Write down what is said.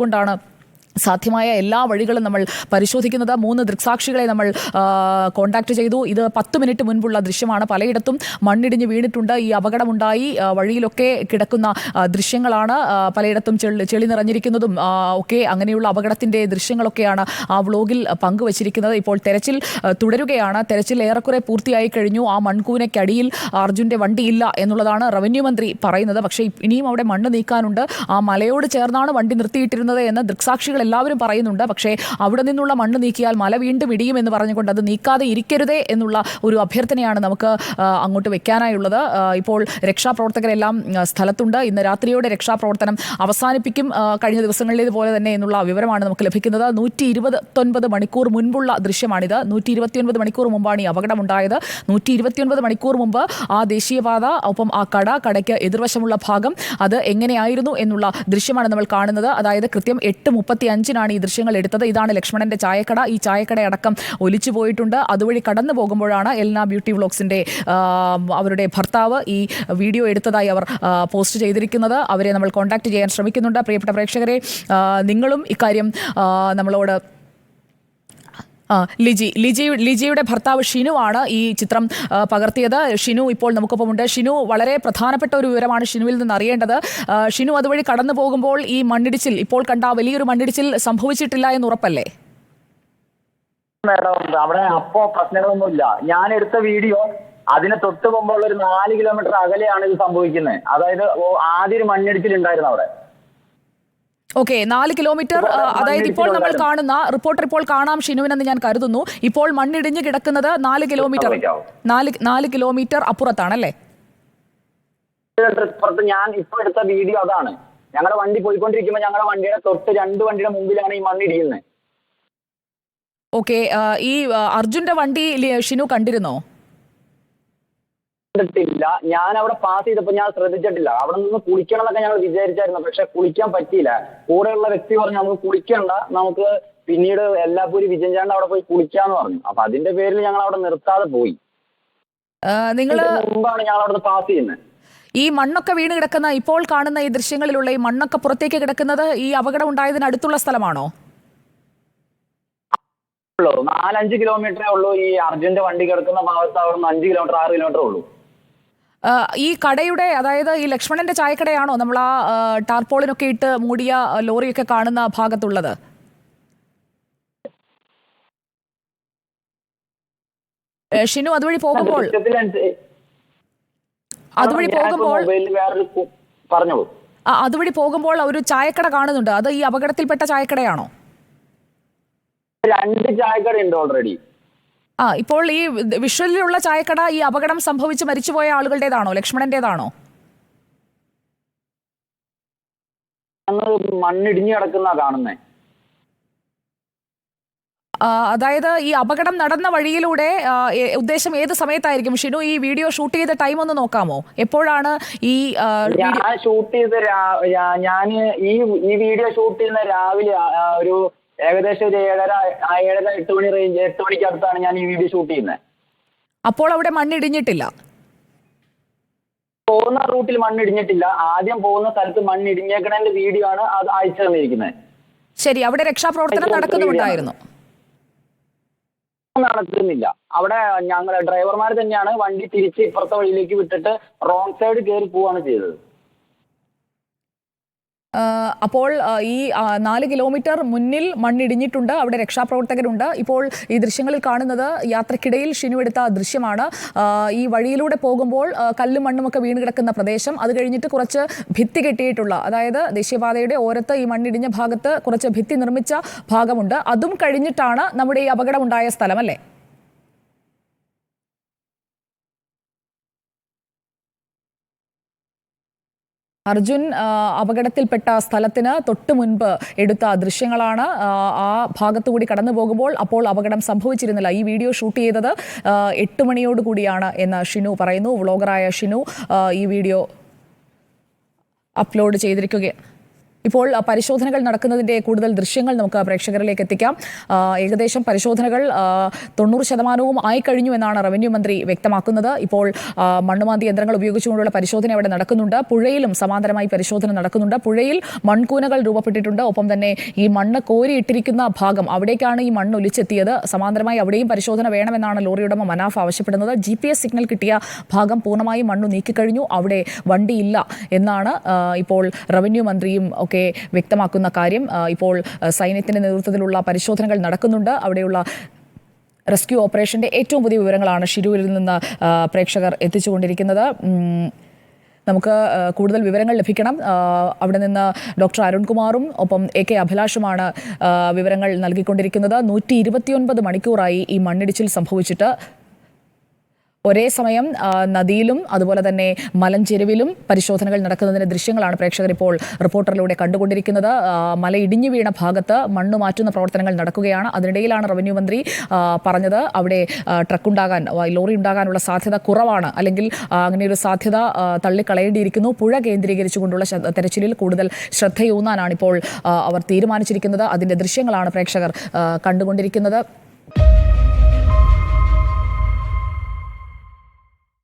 കൊണ്ടാണ് സാധ്യമായ എല്ലാ വഴികളും നമ്മൾ പരിശോധിക്കുന്നത്. 3 ദൃക്സാക്ഷികളെ നമ്മൾ കോൺടാക്ട് ചെയ്തു. ഇത് 10 മിനിറ്റ് മുൻപുള്ള ദൃശ്യമാണ്. പലയിടത്തും മണ്ണിടിഞ്ഞ് വീണിട്ടുണ്ട്. ഈ അപകടമുണ്ടായി വഴിയിലൊക്കെ കിടക്കുന്ന ദൃശ്യങ്ങളാണ്. പലയിടത്തും ചെളി നിറഞ്ഞിരിക്കുന്നതും ഒക്കെ അങ്ങനെയുള്ള അപകടത്തിൻ്റെ ദൃശ്യങ്ങളൊക്കെയാണ് ആ വ്ളോഗിൽ പങ്കുവച്ചിരിക്കുന്നത്. ഇപ്പോൾ തെരച്ചിൽ തുടരുകയാണ്. തെരച്ചിൽ ഏറെക്കുറെ പൂർത്തിയായി കഴിഞ്ഞു. ആ മൺകൂനയ്ക്കടിയിൽ അർജുൻ്റെ വണ്ടിയില്ല എന്നുള്ളതാണ് റവന്യൂ മന്ത്രി പറയുന്നത്. പക്ഷേ ഇനിയും അവിടെ മണ്ണ് നീക്കാനുണ്ട്. ആ മലയോട് ചേർന്നാണ് വണ്ടി നിർത്തിയിട്ടിരുന്നത് എന്ന് ദൃക്സാക്ഷികൾ എല്ലാവരും പറയുന്നുണ്ട്. പക്ഷേ അവിടെ നിന്നുള്ള മണ്ണ് നീക്കിയാൽ മല വീണ്ടും ഇടിയുമെന്ന് പറഞ്ഞുകൊണ്ട് അത് നീക്കാതെ ഇരിക്കരുതേ എന്നുള്ള ഒരു അഭ്യർത്ഥനയാണ് നമുക്ക് അങ്ങോട്ട് വെക്കാനായുള്ളത്. ഇപ്പോൾ രക്ഷാപ്രവർത്തകരെല്ലാം സ്ഥലത്തുണ്ട്. ഇന്ന് രാത്രിയോടെ രക്ഷാപ്രവർത്തനം അവസാനിപ്പിക്കും, കഴിഞ്ഞ ദിവസങ്ങളിലേതുപോലെ തന്നെ എന്നുള്ള വിവരമാണ് നമുക്ക് ലഭിക്കുന്നത്. 129 മണിക്കൂർ മുൻപുള്ള ദൃശ്യമാണിത്. 129 മണിക്കൂർ മുമ്പാണ് ഈ അപകടമുണ്ടായത്. 129 മണിക്കൂർ മുമ്പ് ആ ദേശീയപാത, ഒപ്പം ആ കടയ്ക്ക് എതിർവശമുള്ള ഭാഗം അത് എങ്ങനെയായിരുന്നു എന്നുള്ള ദൃശ്യമാണ് നമ്മൾ കാണുന്നത്. അതായത് കൃത്യം 8:35 ഈ ദൃശ്യങ്ങൾ എടുത്തത്. ഇതാണ് ലക്ഷ്മണന്റെ ചായക്കട. ഈ ചായക്കടയടക്കം ഒലിച്ചു പോയിട്ടുണ്ട്. അതുവഴി കടന്നു പോകുമ്പോഴാണ് എൽന ബ്യൂട്ടി വ്ളോഗ്സിന്റെ അവരുടെ ഭർത്താവ് ഈ വീഡിയോ എടുത്തതായി അവർ പോസ്റ്റ് ചെയ്തിരിക്കുന്നത്. അവരെ നമ്മൾ കോൺടാക്ട് ചെയ്യാൻ ശ്രമിക്കുന്നുണ്ട്. പ്രിയപ്പെട്ട പ്രേക്ഷകരെ, നിങ്ങളും ഇക്കാര്യം നമ്മളോട് ലിജിയുടെ ഭർത്താവ് ഷിനു ആണ് ഈ ചിത്രം പകർത്തിയത്. ഷിനു ഇപ്പോൾ നമുക്കൊപ്പമുണ്ട്. ഷിനു, വളരെ പ്രധാനപ്പെട്ട ഒരു വിവരമാണ് ഷിനുവിൽ നിന്ന് അറിയേണ്ടത്. ഷിനു, അതുവഴി കടന്നു പോകുമ്പോൾ ഈ മണ്ണിടിച്ചിൽ, ഇപ്പോൾ കണ്ട വലിയൊരു മണ്ണിടിച്ചിൽ സംഭവിച്ചിട്ടില്ല എന്ന് ഉറപ്പല്ലേ? അവിടെ അപ്പോ പ്രശ്നങ്ങളൊന്നുമില്ല. ഞാൻ എടുത്ത വീഡിയോ അതിന് തൊട്ട് മുമ്പുള്ള ഒരു 4 കിലോമീറ്റർ അകലെയാണ് ഇത് സംഭവിക്കുന്നത്. അതായത് ആദ്യം ഒരു മണ്ണിടിച്ചിൽ ഉണ്ടായിരുന്നു അവിടെ. Okay, 4 kilometre. അതായത് ഇപ്പോൾ നമ്മൾ കാണുന്ന റിപ്പോർട്ടർ ഇപ്പോൾ കാണാം ഷിനുവിനെന്ന് ഞാൻ കരുതുന്നു. ഇപ്പോൾ മണ്ണിടിഞ്ഞ് കിടക്കുന്നത് 4 കിലോമീറ്റർ അപ്പുറത്താണല്ലേ? ഞാൻ ഇപ്പൊ എടുത്ത വീഡിയോ അതാണ്. ഞങ്ങളുടെ വണ്ടി പോയിക്കൊണ്ടിരിക്കുമ്പോൾ ഞങ്ങളുടെ വണ്ടിയുടെ തൊട്ട് 2 വണ്ടിയുടെ മുമ്പിലാണ് ഈ മണ്ണിടിയുന്നത്. ഓക്കെ, ഈ അർജുന്റെ വണ്ടി ഷിനു കണ്ടിരുന്നോ? ില്ല. ഞാൻ അവിടെ പാസ് ചെയ്തപ്പോൾ ഞാൻ ശ്രദ്ധിച്ചിട്ടില്ല. അവിടെ നിന്ന് കുളിക്കണം എന്നൊക്കെ ഞങ്ങൾ വിചാരിച്ചായിരുന്നു. പക്ഷെ കുളിക്കാൻ പറ്റിയില്ല. കൂടെയുള്ള വ്യക്തി പറഞ്ഞു നമുക്ക് കുളിക്കണ്ട, നമുക്ക് പിന്നീട് എല്ലാപ്പൂരി വിജയചാണ്ട് അവിടെ പോയി കുളിക്കാന്ന് പറഞ്ഞു. അപ്പൊ അതിന്റെ പേരിൽ ഞങ്ങൾ അവിടെ നിർത്താതെ പോയി. മുമ്പാണ് ഞങ്ങൾ അവിടെ പാസ് ചെയ്യുന്നത്. ഈ മണ്ണൊക്കെ വീണ് കിടക്കുന്ന, ഇപ്പോൾ കാണുന്ന ഈ ദൃശ്യങ്ങളിലുള്ള ഈ മണ്ണൊക്കെ പുറത്തേക്ക് കിടക്കുന്നത് ഈ അപകടം ഉണ്ടായതിന് അടുത്തുള്ള സ്ഥലമാണോ? 4-5 കിലോമീറ്ററേ ഉള്ളൂ. ഈ അർജുന്റെ വണ്ടി കിടക്കുന്ന ഭാഗത്ത് അവിടെ നിന്ന് 5 കിലോമീറ്റർ 6 കിലോമീറ്റർ ഉള്ളൂ. ഈ കടയുടെ, അതായത് ഈ ലക്ഷ്മണന്റെ ചായക്കടയാണോ നമ്മൾ ആ ടാർപോളിനൊക്കെ ഇട്ട് മൂടിയ ലോറിയൊക്കെ കാണുന്ന ഭാഗത്തുള്ളത്? ഷിനു, അതുവഴി പോകുമ്പോൾ അതുവഴി പോകുമ്പോൾ ഒരു ചായക്കട കാണുന്നുണ്ട്. അത് ഈ അപകടത്തിൽപ്പെട്ട ചായക്കടയാണോ? 2 ചായക്കട ഉണ്ട് ഓൾറെഡി. ഇപ്പോൾ ഈ വിഷ്വലിലുള്ള ചായക്കട ഈ അപകടം സംഭവിച്ച് മരിച്ചുപോയ ആളുകളുടേതാണോ, ലക്ഷ്മണന്റേതാണോ? മണ്ണിടിഞ്ഞു കിടക്കുന്ന കാണുന്നേ. അതായത് ഈ അപകടം നടന്ന വഴിയിലൂടെ ഉദ്ദേശം ഏത് സമയത്തായിരിക്കും? ഷിനു, ഈ വീഡിയോ ഷൂട്ട് ചെയ്ത ടൈം ഒന്ന് നോക്കാമോ? എപ്പോഴാണ് ഈ ഷൂട്ട് ചെയ്ത? ഞാൻ ഈ വീഡിയോ ഷൂട്ട് ചെയ്യുന്ന രാവിലെ ഒരു ഏകദേശം ഒരു 7:30-8 മണി റേഞ്ച്, 8 മണിക്ക് അടുത്താണ് ഞാൻ ഈ വീഡിയോ ഷൂട്ട് ചെയ്യുന്നത്. അപ്പോൾ അവിടെ മണ്ണിടിഞ്ഞിട്ടില്ല? പോകുന്ന റൂട്ടിൽ മണ്ണിടിഞ്ഞിട്ടില്ല. ആദ്യം പോകുന്ന സ്ഥലത്ത് മണ്ണിടിഞ്ഞേക്കണതിന്റെ വീഡിയോ ആണ് അത് അയച്ചു തന്നിരിക്കുന്നത്. ശരി, അവിടെ രക്ഷാപ്രവർത്തനം നടക്കുന്നുണ്ടായിരുന്നു? നടക്കുന്നില്ല. അവിടെ ഞങ്ങൾ ഡ്രൈവർമാർ തന്നെയാണ് വണ്ടി തിരിച്ച് ഇപ്പുറത്തെ വഴിയിലേക്ക് വിട്ടിട്ട് റോങ് സൈഡ് കയറി പോവാണ് ചെയ്തത്. അപ്പോൾ ഈ 4 കിലോമീറ്റർ മുന്നിൽ മണ്ണിടിഞ്ഞിട്ടുണ്ട്. അവിടെ രക്ഷാപ്രവർത്തകരുണ്ട്. ഇപ്പോൾ ഈ ദൃശ്യങ്ങളിൽ കാണുന്നത് യാത്രക്കിടയിൽ ഷിനു എടുത്ത ദൃശ്യമാണ്. ഈ വഴിയിലൂടെ പോകുമ്പോൾ കല്ലും മണ്ണുമൊക്കെ വീണ് കിടക്കുന്ന പ്രദേശം, അത് കഴിഞ്ഞിട്ട് കുറച്ച് ഭിത്തി കെട്ടിയിട്ടുള്ള, അതായത് ദേശീയപാതയുടെ ഓരത്ത് ഈ മണ്ണിടിഞ്ഞ ഭാഗത്ത് കുറച്ച് ഭിത്തി നിർമ്മിച്ച ഭാഗമുണ്ട്. അതും കഴിഞ്ഞിട്ടാണ് നമ്മുടെ ഈ അപകടമുണ്ടായ സ്ഥലം, അല്ലേ? അർജുൻ അപകടത്തിൽപ്പെട്ട സ്ഥലത്തിന് തൊട്ട് മുൻപ് എടുത്ത ദൃശ്യങ്ങളാണ്. ആ ഭാഗത്തുകൂടി കടന്നു പോകുമ്പോൾ അപ്പോൾ അപകടം സംഭവിച്ചിരുന്നില്ല. ഈ വീഡിയോ ഷൂട്ട് ചെയ്തത് 8 മണിയോടുകൂടിയാണ് എന്ന് ഷിനു പറയുന്നു. വ്ളോഗറായ ഷിനു ഈ വീഡിയോ അപ്ലോഡ് ചെയ്തിരിക്കുകയാണ്. ഇപ്പോൾ പരിശോധനകൾ നടക്കുന്നതിൻ്റെ കൂടുതൽ ദൃശ്യങ്ങൾ നമുക്ക് പ്രേക്ഷകരിലേക്ക് എത്തിക്കാം. ഏകദേശം പരിശോധനകൾ 90% ആയി കഴിഞ്ഞു എന്നാണ് റവന്യൂ മന്ത്രി വ്യക്തമാക്കുന്നത്. ഇപ്പോൾ മണ്ണുമാന്തി യന്ത്രങ്ങൾ ഉപയോഗിച്ചുകൊണ്ടുള്ള പരിശോധന അവിടെ നടക്കുന്നുണ്ട്. പുഴയിലും സമാന്തരമായി പരിശോധന നടക്കുന്നുണ്ട്. പുഴയിൽ മൺകൂനകൾ രൂപപ്പെട്ടിട്ടുണ്ട്. ഒപ്പം തന്നെ ഈ മണ്ണ് കോരിയിട്ടിരിക്കുന്ന ഭാഗം, അവിടേക്കാണ് ഈ മണ്ണ് ഒലിച്ചെത്തിയത്. സമാന്തരമായി അവിടെയും പരിശോധന വേണമെന്നാണ് ലോറി ഉടമ മനാഫ് ആവശ്യപ്പെടുന്നത്. GPS സിഗ്നൽ കിട്ടിയ ഭാഗം പൂർണ്ണമായും മണ്ണ് നീക്കിക്കഴിഞ്ഞു, അവിടെ വണ്ടിയില്ല എന്നാണ് ഇപ്പോൾ റവന്യൂ മന്ത്രിയും ഒക്കെ വ്യക്തമാക്കുന്ന കാര്യം. ഇപ്പോൾ സൈന്യത്തിന്റെ നേതൃത്വത്തിലുള്ള പരിശോധനകൾ നടക്കുന്നുണ്ട്. അവിടെയുള്ള റെസ്ക്യൂ ഓപ്പറേഷന്റെ ഏറ്റവും പുതിയ വിവരങ്ങളാണ് ഷിരൂരിൽ നിന്ന് പ്രേക്ഷകർ എത്തിച്ചുകൊണ്ടിരിക്കുന്നത്. നമുക്ക് കൂടുതൽ വിവരങ്ങൾ ലഭിക്കണം. അവിടെ നിന്ന് ഡോക്ടർ അരുൺകുമാറും ഒപ്പം AK അഭിലാഷുമാണ് വിവരങ്ങൾ നൽകിക്കൊണ്ടിരിക്കുന്നത്. 129 മണിക്കൂറായി ഈ മണ്ണിടിച്ചിൽ സംഭവിച്ചിട്ട്. ഒരേ സമയം നദിയിലും അതുപോലെ തന്നെ മലഞ്ചെരുവിലും പരിശോധനകൾ നടക്കുന്നതിന്റെ ദൃശ്യങ്ങളാണ് പ്രേക്ഷകർ ഇപ്പോൾ റിപ്പോർട്ടറിലൂടെ കണ്ടുകൊണ്ടിരിക്കുന്നത്. മല ഇടിഞ്ഞു വീണ ഭാഗത്ത് മണ്ണ് മാറ്റുന്ന പ്രവർത്തനങ്ങൾ നടക്കുകയാണ്. അതിനിടയിലാണ് റവന്യൂ മന്ത്രി പറഞ്ഞത് അവിടെ ലോറി ഉണ്ടാകാനുള്ള സാധ്യത കുറവാണ്, അല്ലെങ്കിൽ അങ്ങനെയൊരു സാധ്യത തള്ളിക്കളയേണ്ടിയിരിക്കുന്നു. പുഴ കേന്ദ്രീകരിച്ചുകൊണ്ടുള്ള തെരച്ചിലിൽ കൂടുതൽ ശ്രദ്ധയൂന്നാനാണ് ഇപ്പോൾ അവർ തീരുമാനിച്ചിരിക്കുന്നത്. അതിന്റെ ദൃശ്യങ്ങളാണ് പ്രേക്ഷകർ കണ്ടുകൊണ്ടിരിക്കുന്നത്.